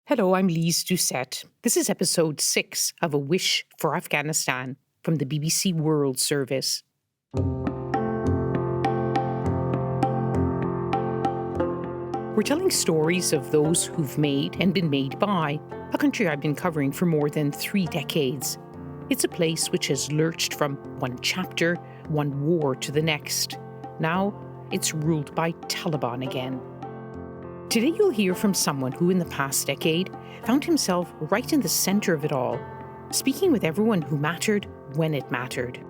Hello, I'm Lise Doucette. This is episode 6 of A Wish for Afghanistan from the BBC World Service. We're telling stories of those who've made and been made by a country I've been covering for more than 3 decades. It's a place which has lurched from one chapter, one war to the next. Now it's ruled by Taliban again. Today you'll hear from someone who in the past decade found himself right in the centre of it all, speaking with everyone who mattered when it mattered.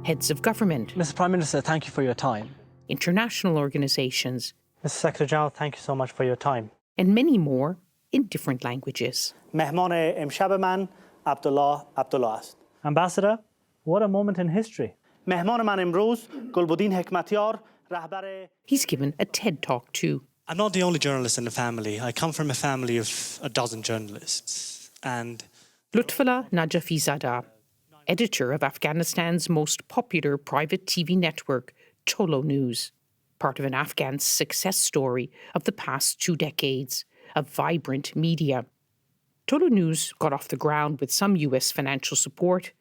Heads of government. Mr. Prime Minister, thank you for your time. International organisations. Mr. Secretary General, thank you so much for your time. And many more in different languages. مهمان امشب من عبدالله است. Ambassador, what a moment in history. مهمان من امروز گلبدین حکمتیار رهبر. He's given a TED talk too. I'm not the only journalist in the family. I come from a family of a dozen journalists. And Lutfullah Najafizadeh, editor of Afghanistan's most popular private TV network, Tolo News, part of an Afghan success story of the past 2 decades of vibrant media. Tolo News got off the ground with some US financial support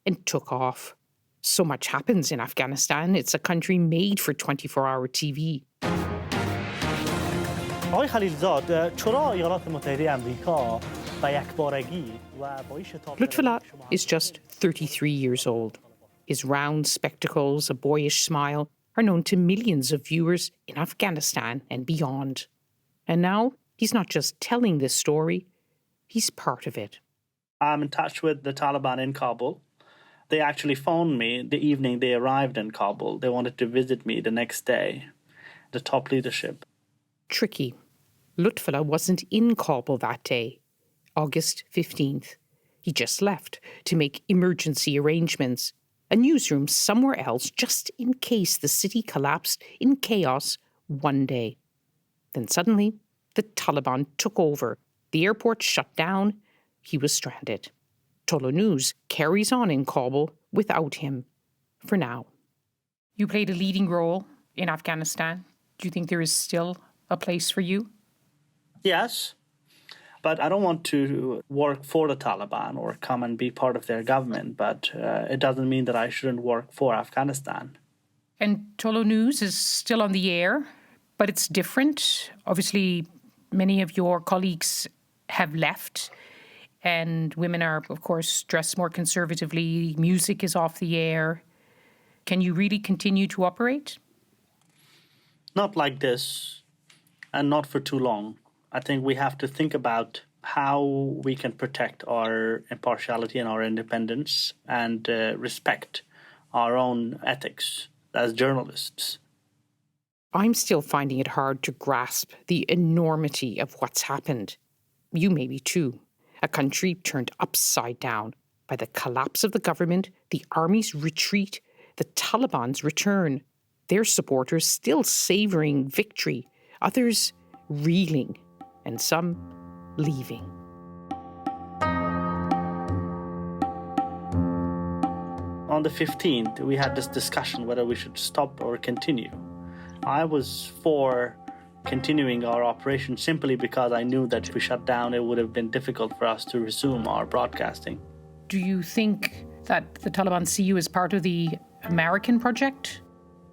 and took off. So much happens in Afghanistan, it's a country made for 24-hour TV. آقای خلیلزاد چرا ایالات متحده آمریکا با یکبارگی و با Lutfullah is just 33 years old. His round spectacles, a boyish smile, are known to millions of viewers in Afghanistan and beyond. And now, he's not just telling this story, he's part of it. I'm in touch with the Taliban in Kabul. They actually phoned me the evening they arrived in Kabul. They wanted to visit me the next day, the top leadership. Tricky. Lutfullah wasn't in Kabul that day, August 15th. He just left to make emergency arrangements, a newsroom somewhere else just in case the city collapsed in chaos one day. Then suddenly, the Taliban took over. The airport shut down. He was stranded. Tolo News carries on in Kabul without him, for now. You played a leading role in Afghanistan. Do you think there is still a place for you? Yes, but I don't want to work for the Taliban or come and be part of their government, but it doesn't mean that I shouldn't work for Afghanistan. And Tolo News is still on the air, but it's different. Obviously, many of your colleagues have left, and women are, of course, dressed more conservatively. Music is off the air. Can you really continue to operate? Not like this, and not for too long. I think we have to think about how we can protect our impartiality and our independence and respect our own ethics as journalists. I'm still finding it hard to grasp the enormity of what's happened. You maybe too. A country turned upside down by the collapse of the government, the army's retreat, the Taliban's return. Their supporters still savouring victory, others reeling, and some leaving. On the 15th, we had this discussion whether we should stop or continue. I was for continuing our operation simply because I knew that if we shut down, it would have been difficult for us to resume our broadcasting. Do you think that the Taliban see you as part of the American project?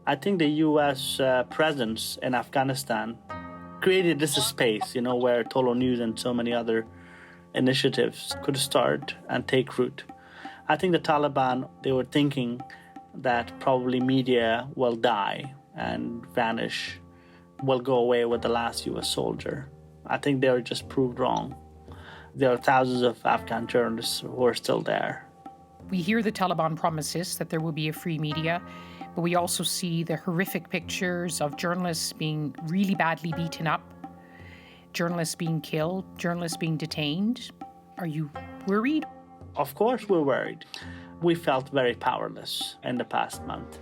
I think the U.S. Presence in Afghanistan created this space, where Tolo News and so many other initiatives could start and take root. I think the Taliban, they were thinking that probably media will die and vanish, will go away with the last U.S. soldier. I think they were just proved wrong. There are thousands of Afghan journalists who are still there. We hear the Taliban promises that there will be a free media, but we also see the horrific pictures of journalists being really badly beaten up, journalists being killed, journalists being detained. Are you worried? Of course we're worried. We felt very powerless in the past month.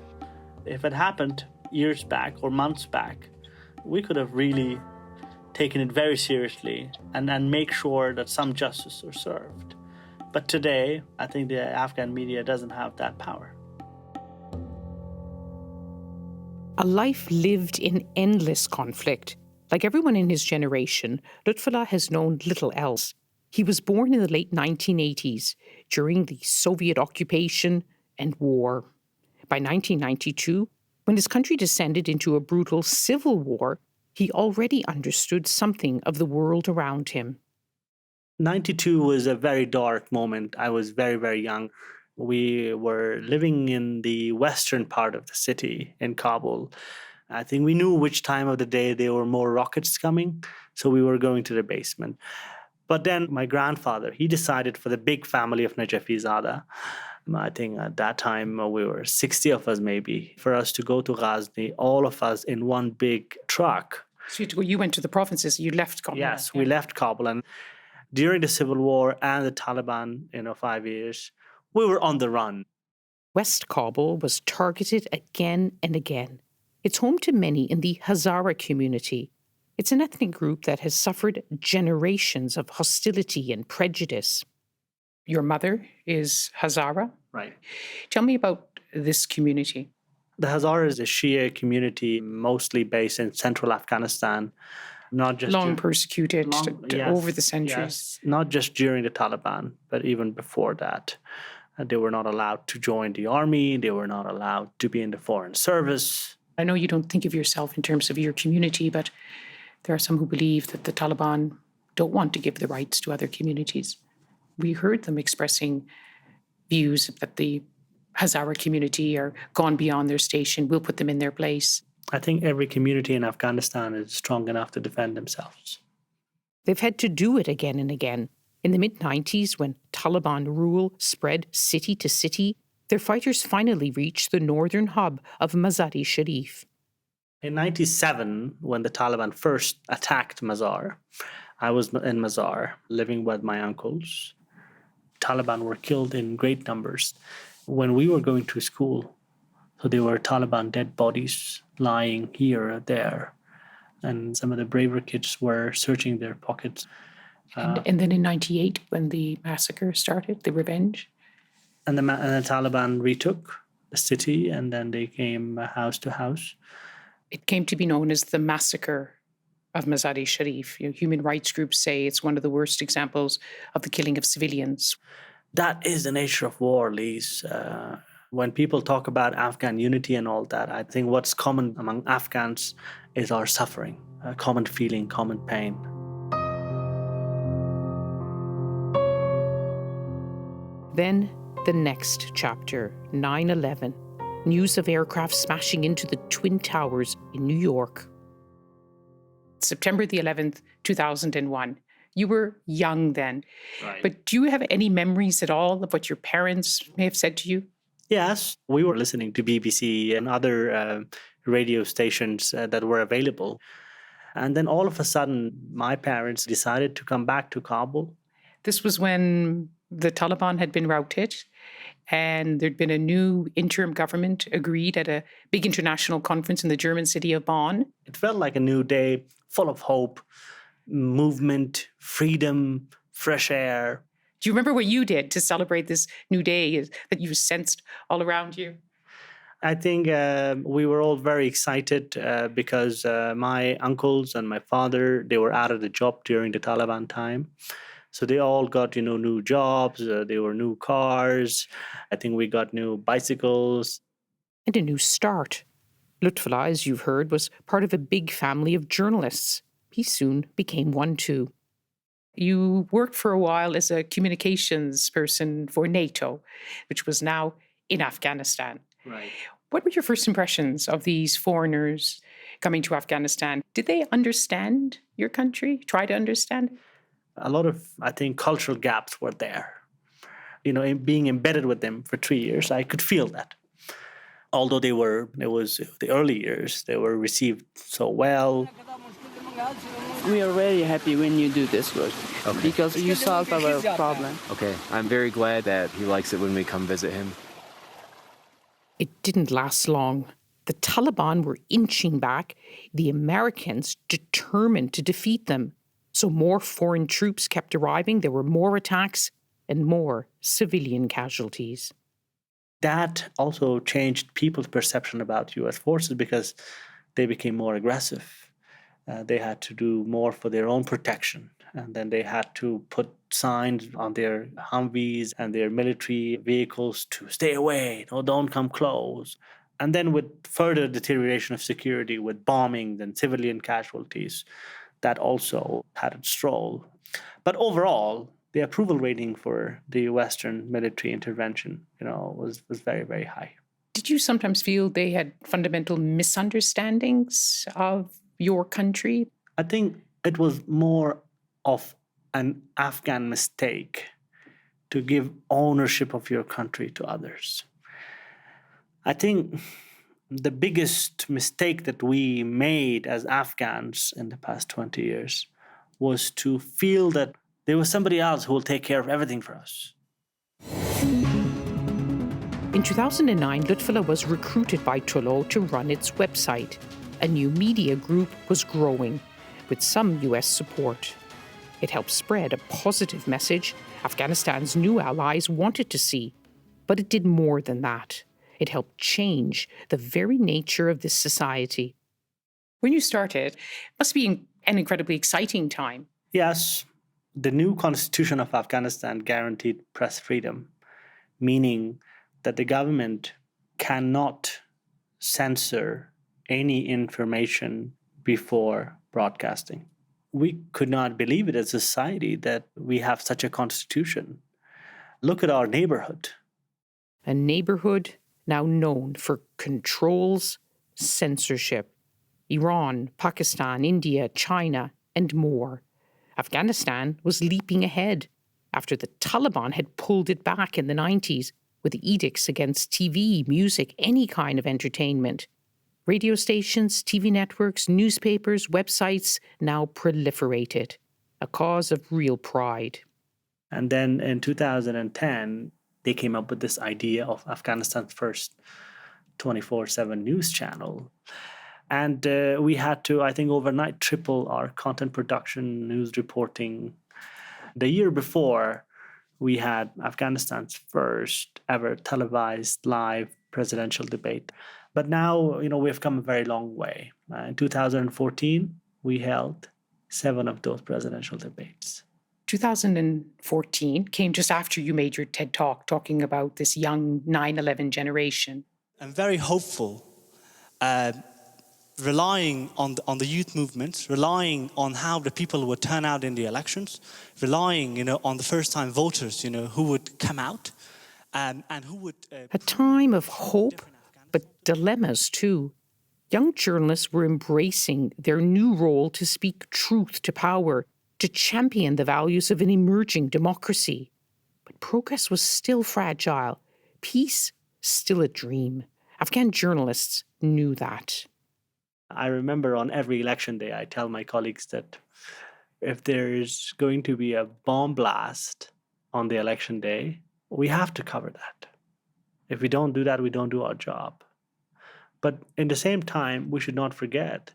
If it happened years back or months back, we could have really taken it very seriously and make sure that some justice was served. But today, I think the Afghan media doesn't have that power. A life lived in endless conflict, Like everyone in his generation, Lutfullah has known little else. He was born in the late 1980s during the Soviet occupation and war. By 1992, when his country descended into a brutal civil war, he already understood something of the world around him. 92 was a very dark moment. I was very, very young. We were living in the western part of the city in Kabul. I think we knew which time of the day there were more rockets coming, so we were going to the basement. But then my grandfather, he decided for the big family of Najafizada, I think at that time we were 60 of us maybe, for us to go to Ghazni, all of us in one big truck. So you went to the provinces, you left Kabul. Yes, we left Kabul. And during the civil war and the Taliban, 5 years, we were on the run. West Kabul was targeted again and again. It's home to many in the Hazara community. It's an ethnic group that has suffered generations of hostility and prejudice. Your mother is Hazara? Right. Tell me about this community. The Hazara is a Shia community, mostly based in central Afghanistan. Not just Persecuted yes, over the centuries. Yes, not just during the Taliban, but even before that. They were not allowed to join the army. They were not allowed to be in the foreign service. I know you don't think of yourself in terms of your community, but there are some who believe that the Taliban don't want to give the rights to other communities. We heard them expressing views that the Hazara community are gone beyond their station. We'll put them in their place. I think every community in Afghanistan is strong enough to defend themselves. They've had to do it again and again. In the mid-90s, when Taliban rule spread city to city, their fighters finally reached the northern hub of Mazar-e Sharif. In 97, when the Taliban first attacked Mazar, I was in Mazar living with my uncles. Taliban were killed in great numbers. When we were going to school, so there were Taliban dead bodies lying here or there. And some of the braver kids were searching their pockets. And then in 98, when the massacre started, the revenge? And the Taliban retook the city, and then they came house to house. It came to be known as the massacre of Mazar-e Sharif. Human rights groups say it's one of the worst examples of the killing of civilians. That is the nature of war, Lise. When people talk about Afghan unity and all that, I think what's common among Afghans is our suffering, a common feeling, common pain. Then the next chapter, 9/11, news of aircraft smashing into the Twin Towers in New York. September the 11th, 2001. You were young then. Right. But do you have any memories at all of what your parents may have said to you? Yes, we were listening to BBC and other radio stations that were available. And then all of a sudden, my parents decided to come back to Kabul. This was when the Taliban had been routed and there'd been a new interim government agreed at a big international conference in the German city of Bonn. It felt like a new day, full of hope, movement, freedom, fresh air. Do you remember what you did to celebrate this new day that you sensed all around you? I think we were all very excited because my uncles and my father, they were out of the job during the Taliban time. So they all got, new jobs. There were new cars. I think we got new bicycles. And a new start. Lutfullah, as you've heard, was part of a big family of journalists. He soon became one too. You worked for a while as a communications person for NATO, which was now in Afghanistan. Right. What were your first impressions of these foreigners coming to Afghanistan? Did they understand your country, try to understand it? A lot of, I think, cultural gaps were there. In being embedded with them for 3 years, I could feel that. Although it was the early years, they were received so well. We are very happy when you do this work because you solve our problem. Okay, I'm very glad that he likes it when we come visit him. It didn't last long. The Taliban were inching back, the Americans determined to defeat them. So more foreign troops kept arriving, there were more attacks and more civilian casualties. That also changed people's perception about U.S. forces because they became more aggressive. They had to do more for their own protection. And then they had to put signs on their Humvees and their military vehicles to stay away, don't come close. And then with further deterioration of security, with bombings and civilian casualties, that also had its role. But overall, the approval rating for the Western military intervention, was very, very high. Did you sometimes feel they had fundamental misunderstandings of your country? I think it was more of an Afghan mistake to give ownership of your country to others. I think the biggest mistake that we made as Afghans in the past 20 years was to feel that there was somebody else who will take care of everything for us. In 2009, Lutfullah was recruited by Tullow to run its website. A new media group was growing, with some US support. It helped spread a positive message Afghanistan's new allies wanted to see. But it did more than that. It helped change the very nature of this society. When you started, it must be an incredibly exciting time. Yes, the new constitution of Afghanistan guaranteed press freedom, meaning that the government cannot censor any information before broadcasting. We could not believe it as a society that we have such a constitution. Look at our neighborhood. A neighborhood now known for controls, censorship. Iran, Pakistan, India, China, and more. Afghanistan was leaping ahead after the Taliban had pulled it back in the 90s with edicts against TV, music, any kind of entertainment. Radio stations, TV networks, newspapers, websites now proliferated, a cause of real pride. And then in 2010, they came up with this idea of Afghanistan's first 24/7 news channel. And we had to, I think, overnight triple our content production, news reporting. The year before, we had Afghanistan's first ever televised live presidential debate. But now, we've come a very long way. In 2014, we held 7 of those presidential debates. 2014 came just after you made your TED Talk talking about this young 9/11 generation. I'm very hopeful, relying on the youth movement, relying on how the people would turn out in the elections, relying, on the first-time voters, who would come out and who would... A time of hope, but dilemmas too. Young journalists were embracing their new role to speak truth to power, to champion the values of an emerging democracy. But progress was still fragile. Peace, still a dream. Afghan journalists knew that. I remember on every election day, I tell my colleagues that if there's going to be a bomb blast on the election day, we have to cover that. If we don't do that, we don't do our job. But in the same time, we should not forget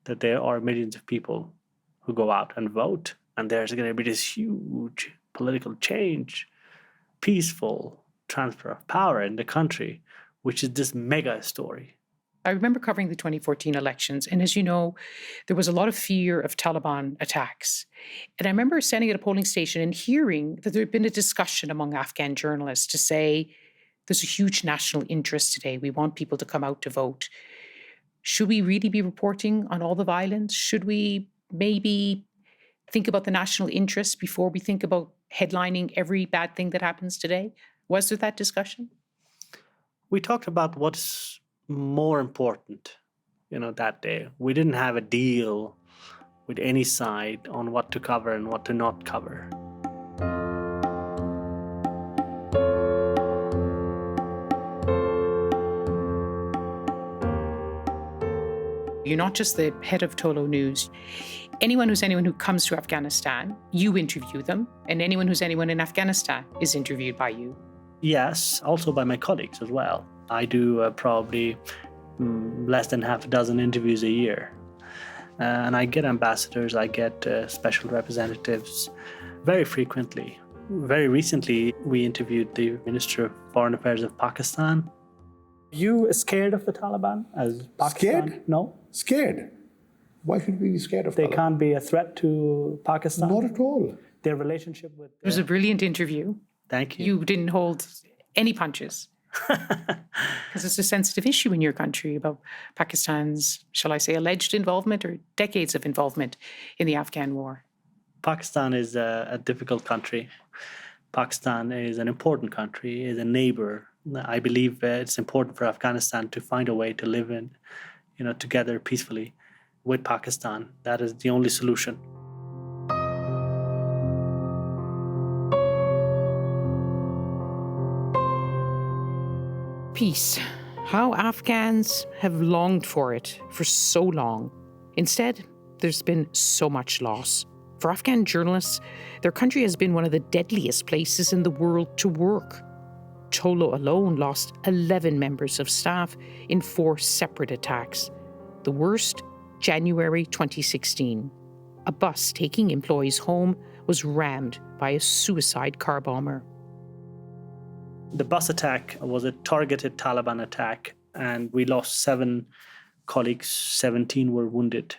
that there are millions of people who go out and vote, and there's going to be this huge political change, peaceful transfer of power in the country, which is this mega story. I remember covering the 2014 elections, and as you know, there was a lot of fear of Taliban attacks. And I remember standing at a polling station and hearing that there had been a discussion among Afghan journalists to say, there's a huge national interest today. We want people to come out to vote. Should we really be reporting on all the violence? Should we maybe think about the national interest before we think about headlining every bad thing that happens today? Was there that discussion? We talked about what's more important, that day. We didn't have a deal with any side on what to cover and what to not cover. You're not just the head of Tullow News. Anyone who comes to Afghanistan, you interview them, and anyone in Afghanistan is interviewed by you. Yes, also by my colleagues as well. I do probably less than half a dozen interviews a year. And I get ambassadors, I get special representatives very frequently. Very recently, we interviewed the Minister of Foreign Affairs of Pakistan. You scared of the Taliban as Pakistan? Scared? No? Scared. Why should we be scared of They Taliban? can't be a threat to Pakistan? Not at all. Their relationship with... It was a brilliant interview. Thank you. You didn't hold any punches. Because it's a sensitive issue in your country about Pakistan's, shall I say, alleged involvement or decades of involvement in the Afghan war. Pakistan is a difficult country. Pakistan is an important country, is a neighbor. I believe it's important for Afghanistan to find a way to live in, together peacefully with Pakistan. That is the only solution. Peace. How Afghans have longed for it for so long. Instead, there's been so much loss. For Afghan journalists, their country has been one of the deadliest places in the world to work. Tolo alone lost 11 members of staff in 4 separate attacks. The worst, January 2016. A bus taking employees home was rammed by a suicide car bomber. The bus attack was a targeted Taliban attack, and we lost 7 colleagues, 17 were wounded.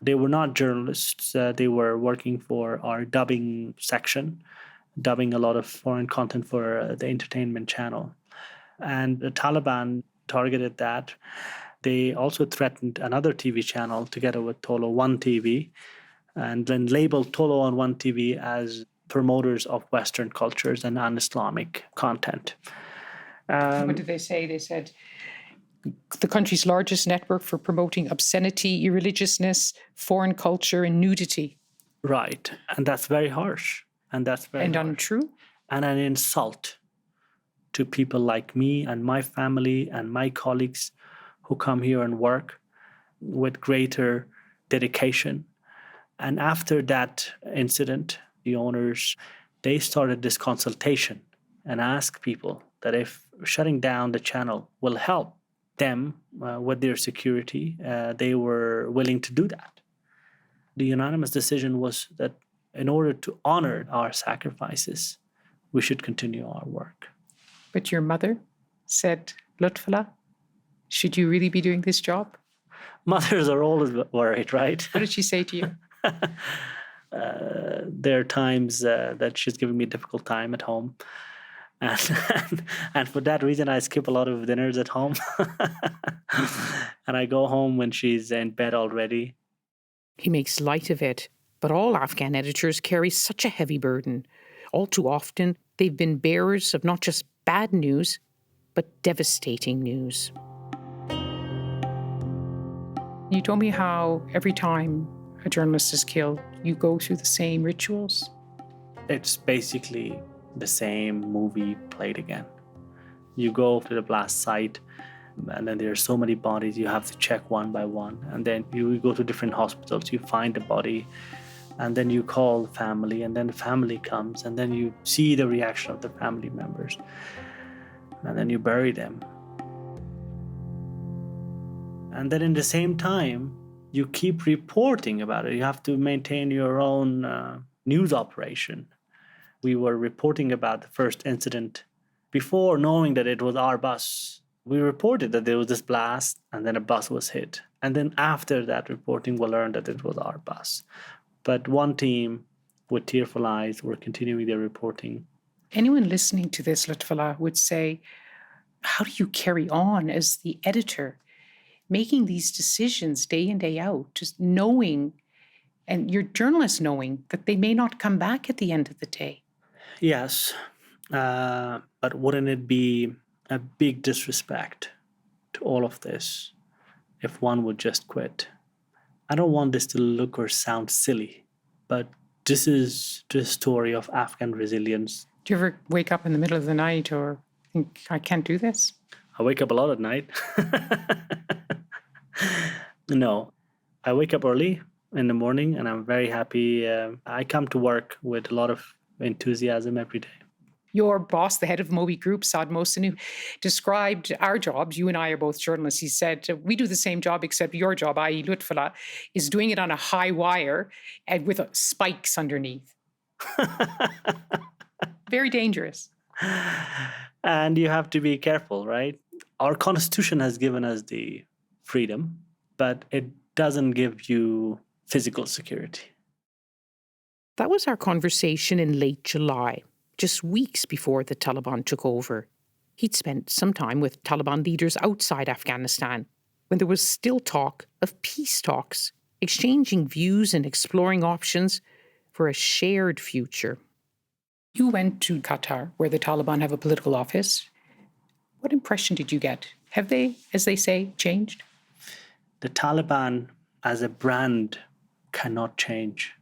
They were not journalists. They were working for our dubbing section, dubbing a lot of foreign content for the entertainment channel. And the Taliban targeted that. They also threatened another TV channel together with Tolo One TV, and then labeled Tolo on One TV as promoters of Western cultures and un-Islamic content. What did they say? They said the country's largest network for promoting obscenity, irreligiousness, foreign culture, and nudity. Right. And that's very harsh. And Untrue. And an insult to people like me and my family and my colleagues who come here and work with greater dedication. And after that incident, the owners, they started this consultation and asked people that if shutting down the channel will help them with their security, they were willing to do that. The unanimous decision was that in order to honor our sacrifices, we should continue our work. But your mother said, Lutfullah, should you really be doing this job? Mothers are always worried, right? What did she say to you? There are times that she's giving me a difficult time at home. And for that reason, I skip a lot of dinners at home. And I go home when she's in bed already. He makes light of it, but all Afghan editors carry such a heavy burden. All too often, they've been bearers of not just bad news, but devastating news. You told me how every time a journalist is killed, you go through the same rituals. It's basically the same movie played again. You go to the blast site, and then there are so many bodies you have to check one by one. And then you go to different hospitals, you find the body, and then you call the family, and then the family comes, and then you see the reaction of the family members. And then you bury them. And then in the same time, you keep reporting about it. You have to maintain your own news operation. We were reporting about the first incident before knowing that it was our bus. We reported that there was this blast and then a bus was hit. And then after that reporting, we learned that it was our bus. But one team with tearful eyes were continuing their reporting. Anyone listening to this, Lutfullah, would say, how do you carry on as the editor, making these decisions day in, day out, just knowing, and your journalists knowing that they may not come back at the end of the day? Yes, but wouldn't it be a big disrespect to all of this if one would just quit? I don't want this to look or sound silly, but this is the story of Afghan resilience. Do you ever wake up in the middle of the night or think, I can't do this? I wake up a lot at night. No, I wake up early in the morning and I'm very happy. I come to work with a lot of enthusiasm every day. Your boss, the head of Moby Group, Saad Mohsin, described our jobs. You and I are both journalists. He said, we do the same job, except your job, i.e. Lutfullah, is doing it on a high wire and with spikes underneath. Very dangerous. And you have to be careful, right? Our constitution has given us the freedom, but it doesn't give you physical security. That was our conversation in late July, just weeks before the Taliban took over. He'd spent some time with Taliban leaders outside Afghanistan, when there was still talk of peace talks, exchanging views and exploring options for a shared future. You went to Qatar, where the Taliban have a political office. What impression did you get? Have they, as they say, changed? The Taliban as a brand cannot change.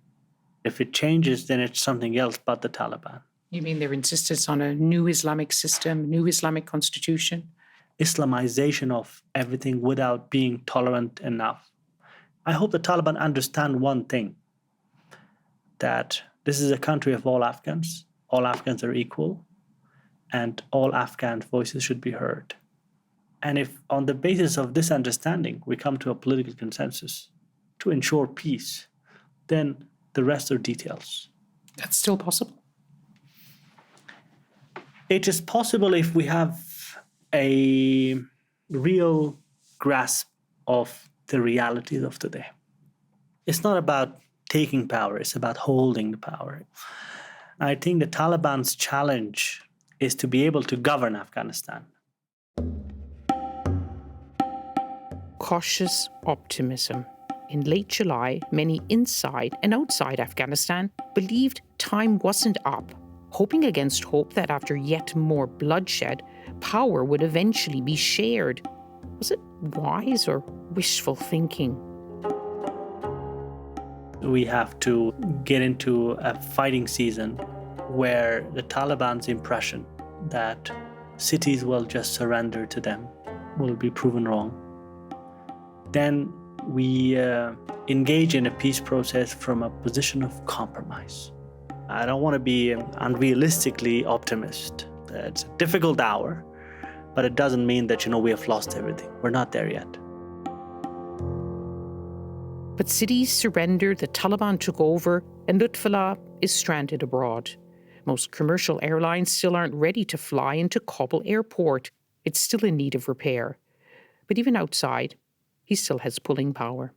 If it changes, then it's something else but the Taliban. You mean their insistence on a new Islamic system, new Islamic constitution? Islamization of everything without being tolerant enough. I hope the Taliban understand one thing, that this is a country of all Afghans are equal, and all Afghan voices should be heard. And if on the basis of this understanding we come to a political consensus to ensure peace, then the rest are details. That's still possible. It is possible if we have a real grasp of the realities of today. It's not about taking power, it's about holding the power. I think the Taliban's challenge is to be able to govern Afghanistan. Cautious optimism. In late July, many inside and outside Afghanistan believed time wasn't up, hoping against hope that after yet more bloodshed, power would eventually be shared. Was it wise or wishful thinking? We have to get into a fighting season where the Taliban's impression that cities will just surrender to them will be proven wrong. Then we engage in a peace process from a position of compromise. I don't want to be unrealistically optimist. It's a difficult hour, but it doesn't mean that, we have lost everything. We're not there yet. But cities surrendered, the Taliban took over, and Lutfullah is stranded abroad. Most commercial airlines still aren't ready to fly into Kabul airport. It's still in need of repair. But even outside, he still has pulling power.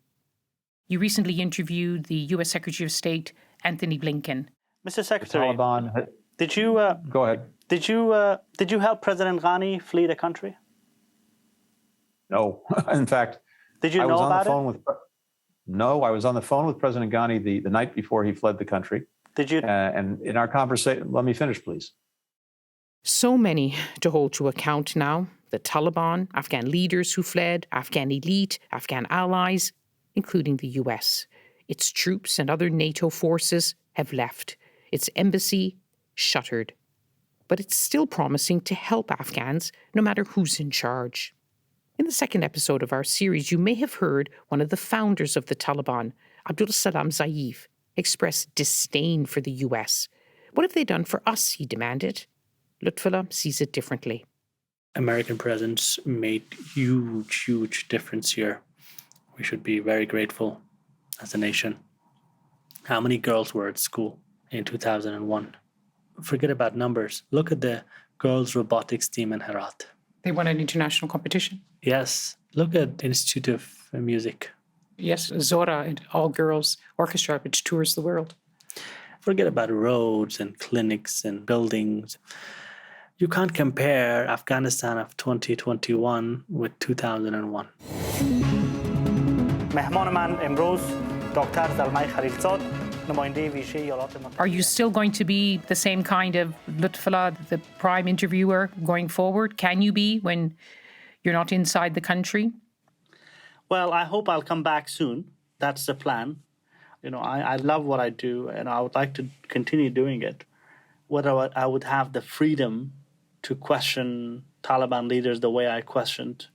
You recently interviewed the U.S. Secretary of State, Anthony Blinken. Mr. Secretary, Taliban. did you Go ahead. did you help President Ghani flee the country? No, in fact, Did you I know was on about the phone it? with. No, I was on the phone with President Ghani the night before he fled the country. Did you? And in our conversation, let me finish, please. So many to hold to account now. The Taliban, Afghan leaders who fled, Afghan elite, Afghan allies, including the US. Its troops and other NATO forces have left. Its embassy shuttered. But it's still promising to help Afghans, no matter who's in charge. In the second episode of our series, you may have heard one of the founders of the Taliban, Abdul Salam Zaif, express disdain for the US. What have they done for us, he demanded. Lutfullah sees it differently. American presence made huge difference here. We should be very grateful as a nation. How many girls were at school in 2001? Forget about numbers. Look at the girls' robotics team in Herat. They won an international competition. Yes, look at Institute of Music. Yes, Zora, an all-girls orchestra which tours the world. Forget about roads and clinics and buildings. You can't compare Afghanistan of 2021 with 2001. مهمان من امروز دکتر زلمه خلیلزاد نماینده ویژه ایالات متحده. Are you still going to be the same kind of Lutfullah, the prime interviewer, going forward? Can you be when you're not inside the country? Well, I hope I'll come back soon. That's the plan. I love what I do, and I would like to continue doing it. Whether I would have the freedom to question Taliban leaders the way I questioned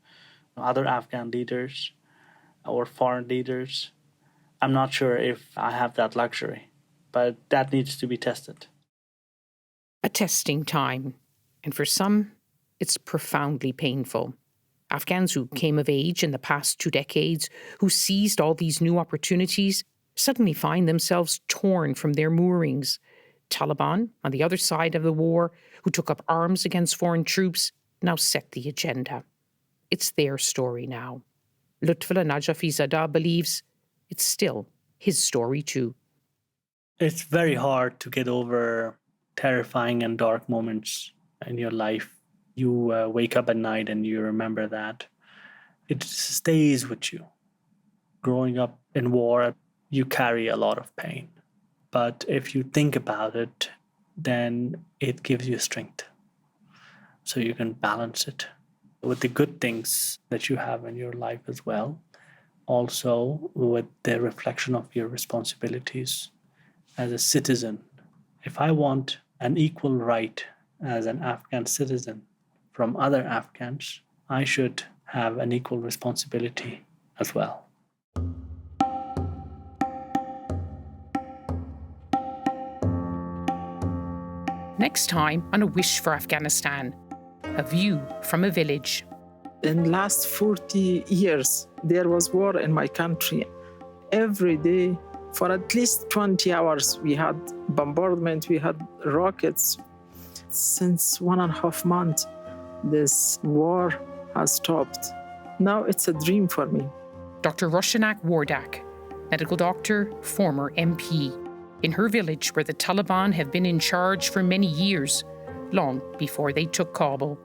other Afghan leaders or foreign leaders, I'm not sure if I have that luxury, but that needs to be tested. A testing time. And for some, it's profoundly painful. Afghans who came of age in the past 2 decades, who seized all these new opportunities, suddenly find themselves torn from their moorings. Taliban, on the other side of the war, who took up arms against foreign troops, now set the agenda. It's their story now. Lutfullah Najafizadeh believes it's still his story too. It's very hard to get over terrifying and dark moments in your life. You wake up at night and you remember that. It stays with you. Growing up in war, you carry a lot of pain. But if you think about it, then it gives you strength. So you can balance it with the good things that you have in your life as well. Also with the reflection of your responsibilities as a citizen. If I want an equal right as an Afghan citizen from other Afghans, I should have an equal responsibility as well. Next time on A Wish for Afghanistan, a view from a village. In last 40 years, there was war in my country. Every day, for at least 20 hours, we had bombardment, we had rockets. Since 1.5 months, this war has stopped. Now it's a dream for me. Dr. Roshanak Wardak, medical doctor, former MP, in her village where the Taliban have been in charge for many years, long before they took Kabul.